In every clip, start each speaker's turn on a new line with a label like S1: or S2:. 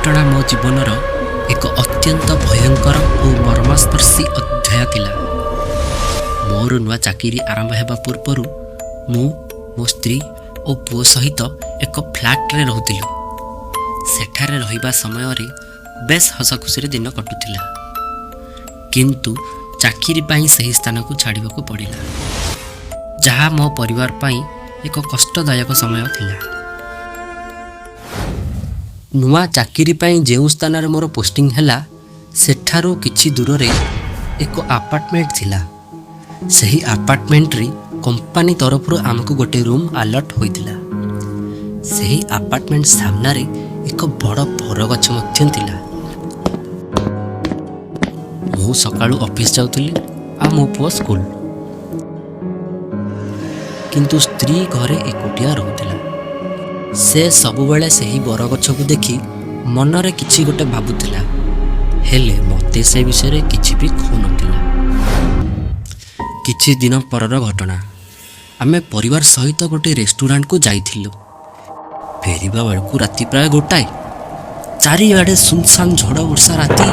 S1: घटना मो जीवनर एक अत्यंत भयंकर और मर्मस्पर्शी अध्याय थिला। मोर नुआ चाकरी आरंभ हेबा पूर्वर मु मो स्त्री और पुओ सहित एक फ्लैट रे रहूतिलु। सेठारे रहिबा समय रे बेस हसखुसी दिन कटुथिला, किंतु चाकरी पाई सही स्थान को छाड़िबा को पड़िला, जहा मो परिवार पाई एक कष्टदायक समय थिला। नुआ चाकरी पाई जेउ स्थान रे मोर पोस्टिंग हैला सेठारो किछि दूर रे एक अपार्टमेंट थिला। सही अपार्टमेंट रे कंपनी तरफ आमको गोटे रूम अलर्ट होइतिला। सही अपार्टमेंट सामना रे एक बड़ बरगछ मध्य थिला। मु सकाळु ऑफिस जाउतली आ मो पुओ स्कूल, किंतु स्त्री घरे एकुटिया रहउतिला। से सबुबेले सही बरगछ को देखि मनरे किछि गोटे भाबुतिला, हेले मते से विषय रे किछि भी खो नथिला। किछि दिन परर घटना, आमे परिवार सहित गोटे रेस्टोरेंट को जाइथिलु। फेरिबा बेलकु राति प्राय 1टाए। चारिआडे सुनसान झड़ वर्षा राति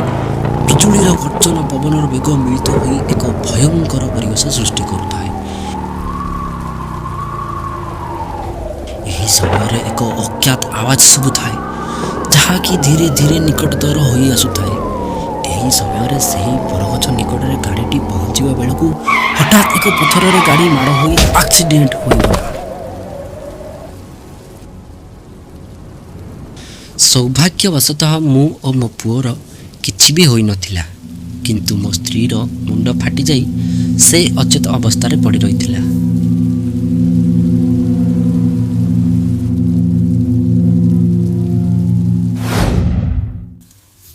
S1: बिजुलीर गर्जन पवनर बेग मिलित होई एक भयंकर परिवेश सृष्टि करुଥାଏ। यही समय एक अज्ञात आवाज शुभुଥାଏ, जहाँकि धीरे धीरे निकटतर होई आसुଥାଏ। यही समय सही बरगछ निकट में गाड़ी पहुँचवा बेलू हठात एक पथर रे गाड़ी माड़ हो एक्सीडेंट होगला। सौभाग्यवशतः मु और मो पुओर किछि भी होई नथिला, किंतु मो स्त्रीर मुंड फाटी जाई से अचेत अवस्था रे पड़ी रहिथिला।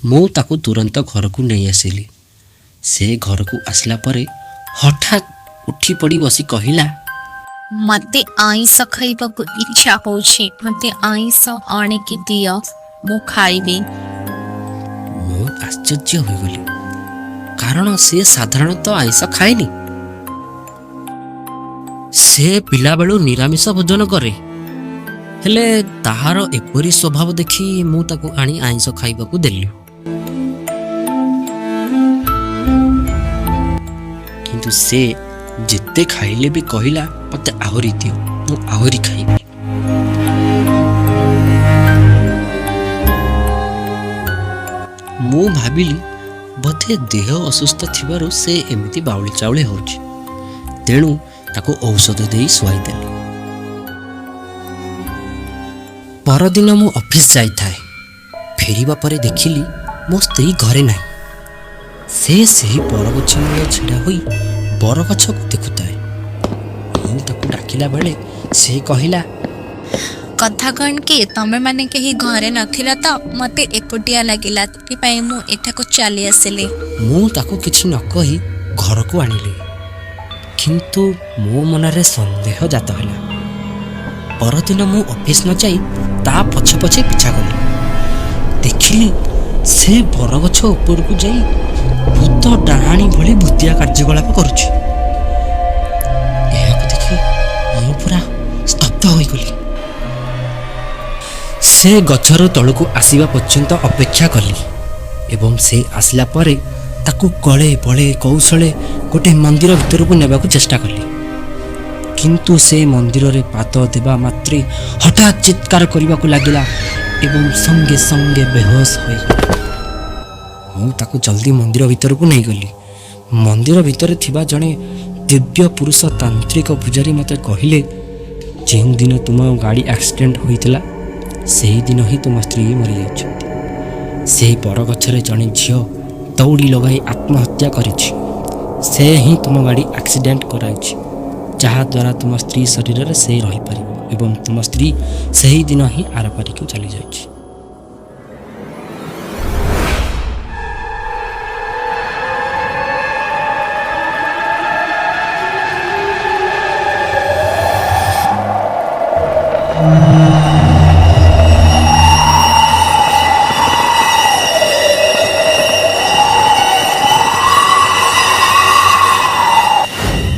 S1: मु ताकू तुरंत घर को नहीं आसिली। से घर को आसला परे हठात उठी पड़ी बसी कहिला,
S2: मते आइस खाइबा को इच्छा होछि, मते आइस आने की दिया मु खाइबे।
S1: मु आश्चर्य हो गली, कारण से साधारणतः आइस खाएनी। से पिला बेलू निरामिष भोजन करे, हेले ताहार एपरी स्वभाव देखि मु ताकू आनी आइस खाइबा को देली। किंतु से जिते खाइले भी कहिला, मते आहुरी दियो, मु आहुरी खाइबी। मु भाबिली बोधे देह असुस्थ थिबारु से एमिति बाउली चाउली होछि, तेणु ताको औषध देई सुआई देली। परदिन मु ऑफिस जाई थाए। फेरिबा परे देखिली मो स्त्री घरे नाही। से सही बरगछ मूले छिड़ा होई बरगछ को देखुताए। मु ताको डाकिला बेले से कहिला,
S2: कथा कण के तमे माने केही घरे नथिला त मते एकुटिया लागिला, ति पई मु एठा को चली आसिले।
S1: मु ताको किछि न कहि घर को आनिले, किंतु मो मनरे संदेह जात होला। परदिन मु ऑफिस न जाई ता पछे पछे पिछा गली। देखिली से बरगछ ऊपर को जाई भूत डाहाणी भली भूतिया कार्यकलाप करुछि। एहाको देखि मु पूरा स्तब्ध होई गली। से गछर तळको आसीबा पर्यंत अपेक्षा कली एवं से आसला परे ताकू कळे बळे कौशले गोटे मंदिर भीतर को नेबा को चेष्टा कली, किंतु से मंदिर रे पाद देबा मात्रे हठात चित्कार करबा को लागिला एवं संगे संगे बेहोश होई गला। मु ताकू जल्दी मंदिर भीतर को नहीं गली। मंदिर भीतर थिबा जणे दिव्य पुरुष तांत्रिक पुजारी मते कहिले, जेन दिन तुम गाड़ी एक्सीडेंट होइतला सेही दिन ही तुम स्त्री मरी जाइछथि। सेही बरगछरे जणे झियो दौड़ी लगाई आत्महत्या करिछि। से ही तुम गाड़ी एक्सीडेंट कराइछि, जहा द्वारा तुम स्त्री शरीर रे से रही परिबो एवं तुम स्त्री सही दिन ही आरपारी को चली जाइछि।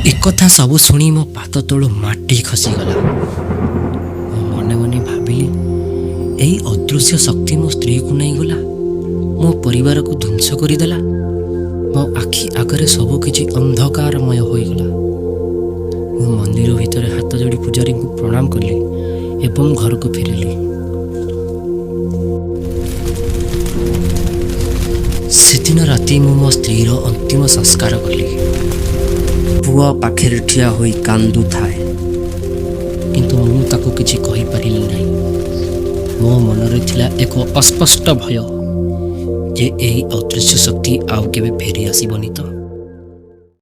S1: एकथा सब शुणी मो पाद तलु माटी खसीगला। मने मने भाविली ଏହି ଅଦୃଶ୍ୟ ଶକ୍ତି ମୋ ସ୍ତ୍ରୀକୁ ନେଇଗଲା, ମୋ ପରିବାରକୁ ଧ୍ୱଂସ କରିଦେଲା। ମୋ ଆଖି ଆଗରେ ସବୁକିଛି ଅନ୍ଧକାରମୟ ହୋଇଗଲା। ମୁଁ ମନ୍ଦିର ଭିତରେ ହାତ ଯୋଡ଼ି ପୂଜାରୀଙ୍କୁ ପ୍ରଣାମ କଲି ଏବଂ ଘରକୁ ଫେରିଲି। ସେଦିନ ରାତି ମୁଁ ମୋ ସ୍ତ୍ରୀର ଅନ୍ତିମ ସଂସ୍କାର କଲି। ପୁଅ ପାଖରେ ଠିଆ ହୋଇ କାନ୍ଦୁଥାଏ, କିନ୍ତୁ ମୁଁ ତାକୁ କିଛି କହିପାରିଲି ନାହିଁ। ମୋ ମନରେ ଥିଲା ଏକ ଅସ୍ପଷ୍ଟ ଭୟ ଯେ ଏହି ଅଦୃଶ୍ୟ ଶକ୍ତି ଆଉ କେବେ ଫେରି ଆସିବନି ତ।